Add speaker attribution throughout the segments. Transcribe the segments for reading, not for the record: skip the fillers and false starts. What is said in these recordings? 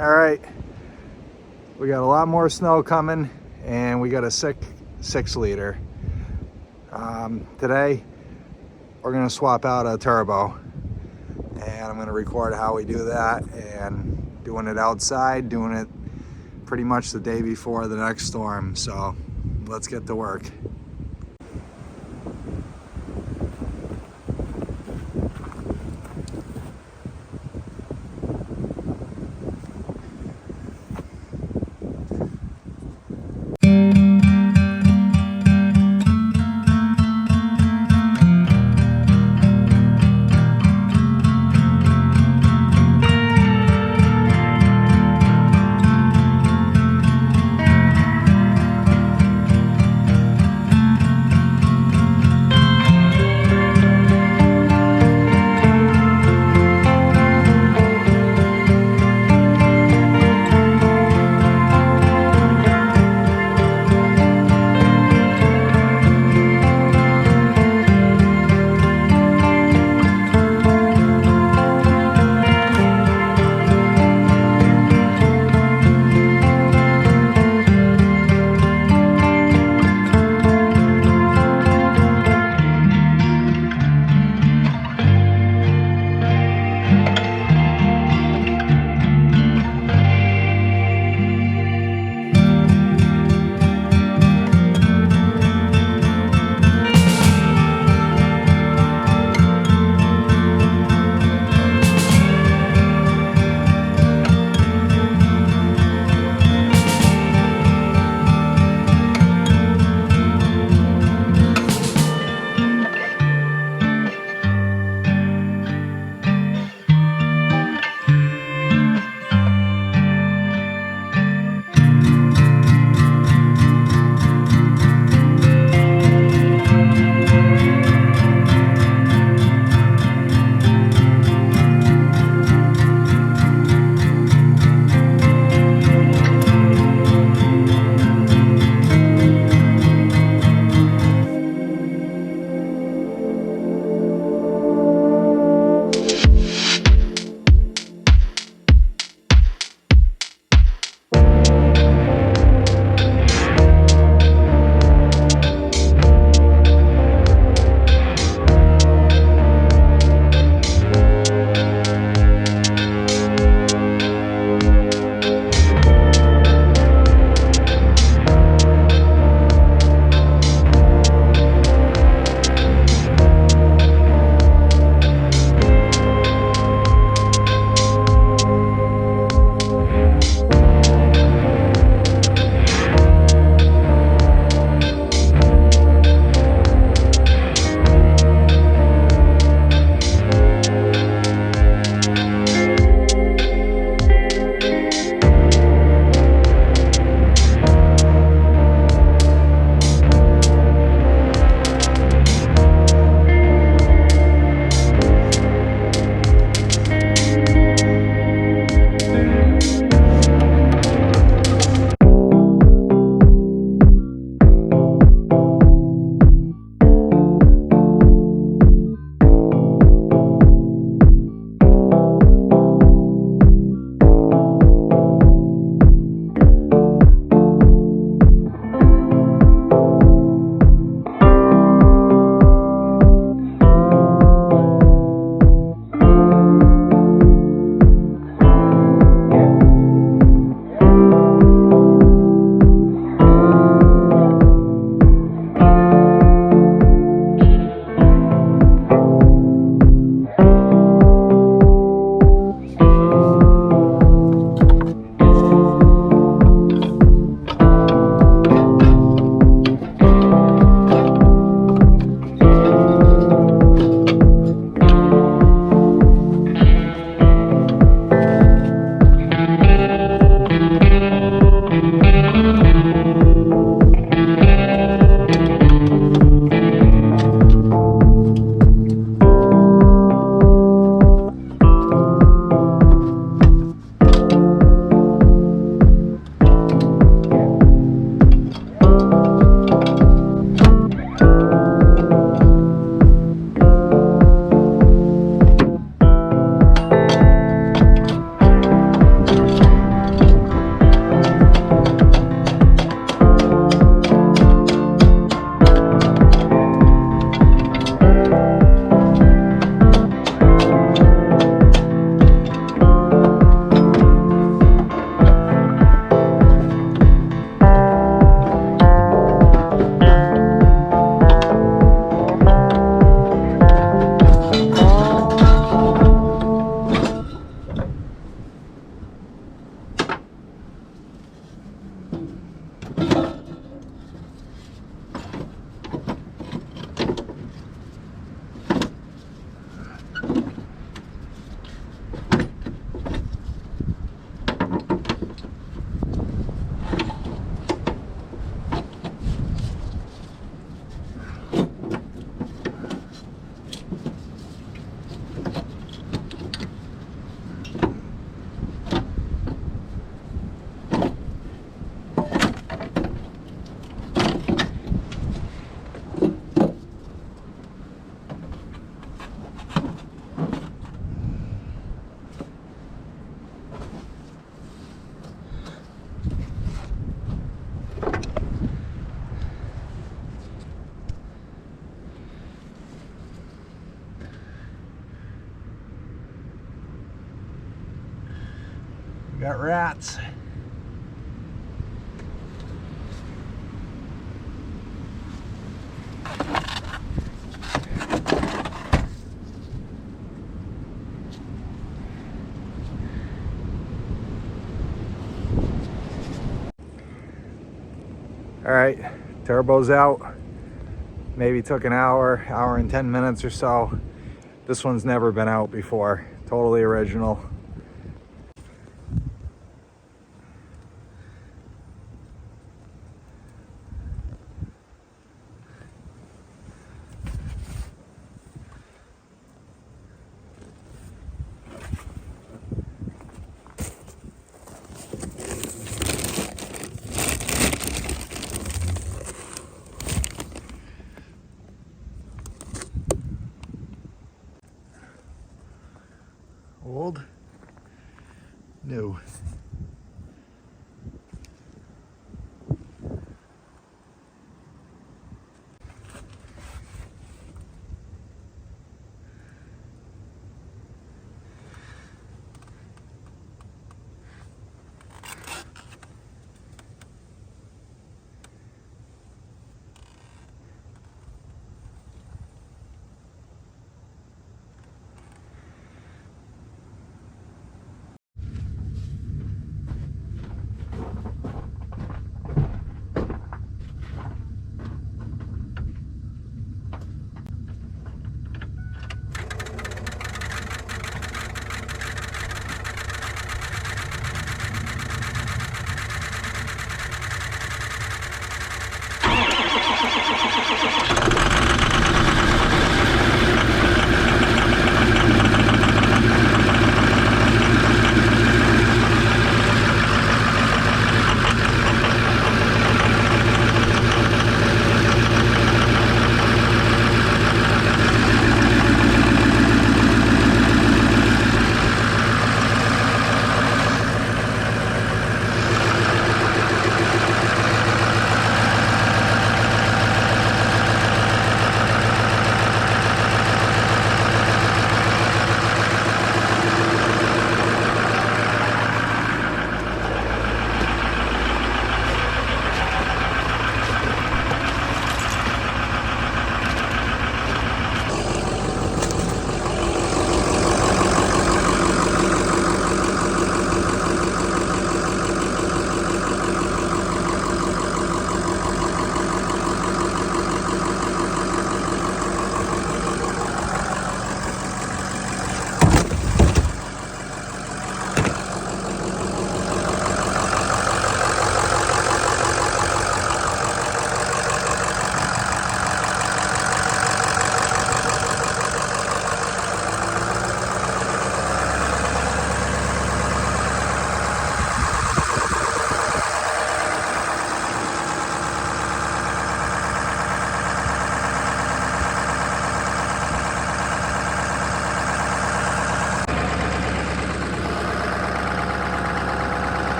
Speaker 1: All right, we got a lot more snow coming, and we got a 6 liter. Today, we're gonna swap out a turbo, and I'm gonna record how we do that, and doing it outside, doing it pretty much the day before the next storm. So let's get to work. Got rats. All right, turbo's out. Maybe took an hour and 10 minutes or so. This one's never been out before. Totally original. Old, new.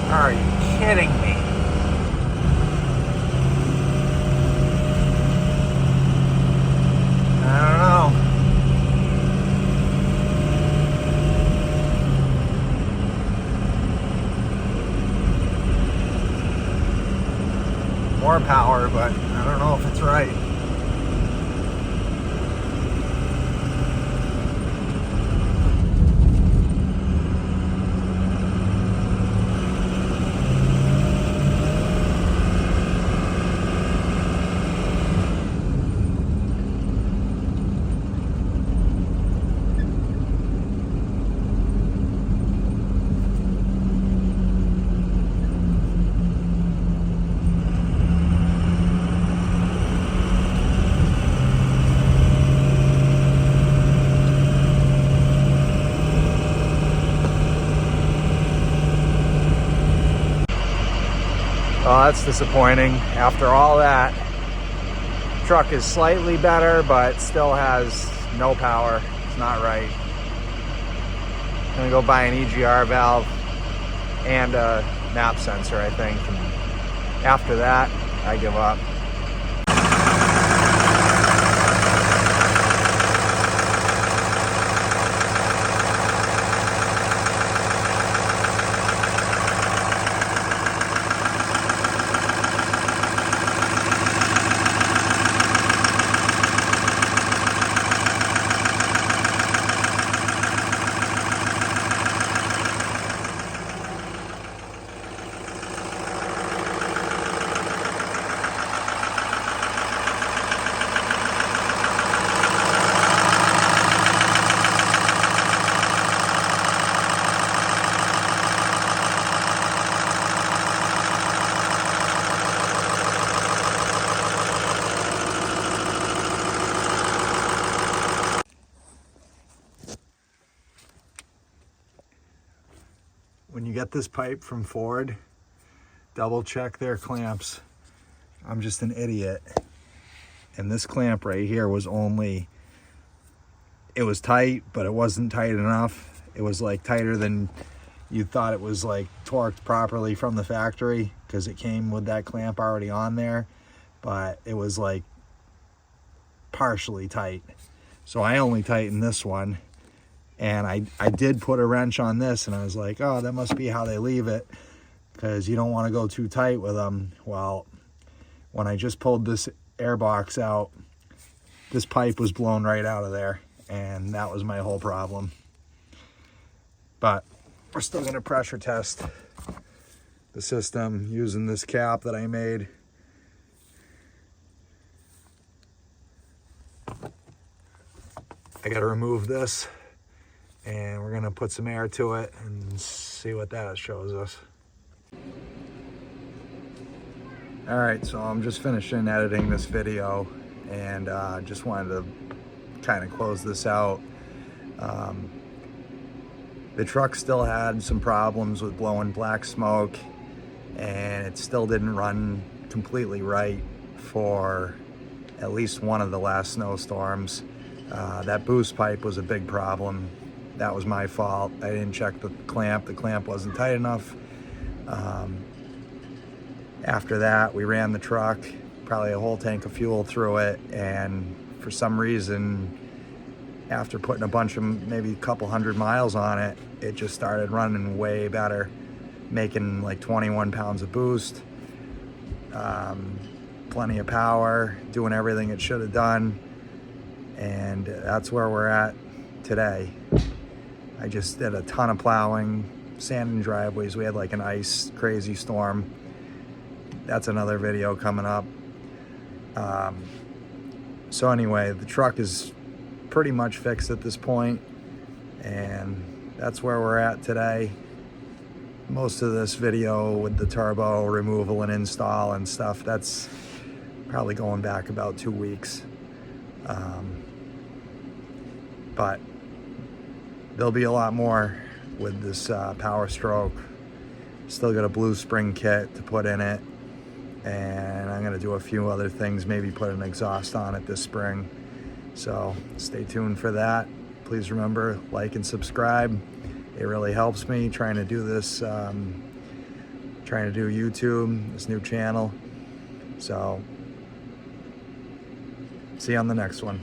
Speaker 1: Are you kidding me? I don't know. More power, but I don't know if it's right. Oh, that's disappointing. After all that, truck is slightly better, but still has no power. It's not right. I'm gonna go buy an EGR valve and a map sensor, I think. And after that, I give up. When you get this pipe from Ford, double check their clamps. I'm just an idiot. And this clamp right here was only, it was tight, but it wasn't tight enough. It was like tighter than you thought it was, like torqued properly from the factory, because it came with that clamp already on there, but it was like partially tight. So I only tightened this one. And I did put a wrench on this, and I was like, oh, that must be how they leave it, because you don't want to go too tight with them. Well, when I just pulled this air box out, this pipe was blown right out of there, and that was my whole problem. But we're still going to pressure test the system using this cap that I made. I got to remove this, and we're gonna put some air to it and see what that shows us. All right, so I'm just finishing editing this video, and just wanted to kind of close this out. The truck still had some problems with blowing black smoke, and it still didn't run completely right for at least one of the last snowstorms. That boost pipe was a big problem. That was my fault. I didn't check the clamp. The clamp wasn't tight enough. After that, we ran the truck, probably a whole tank of fuel through it, and for some reason, after putting a bunch of, maybe a couple hundred miles on it, it just started running way better, making like 21 pounds of boost, plenty of power, doing everything it should have done, and that's where we're at today. I just did a ton of plowing, sanding driveways. We had like an ice crazy storm. That's another video coming up. So anyway, the truck is pretty much fixed at this point, and that's where we're at today. Most of this video with the turbo removal and install and stuff, that's probably going back about 2 weeks. But there'll be a lot more with this Powerstroke. Still got a blue spring kit to put in it, and I'm gonna do a few other things, maybe put an exhaust on it this spring. So stay tuned for that. Please remember, like and subscribe. It really helps me trying to do this, trying to do YouTube, this new channel. So see you on the next one.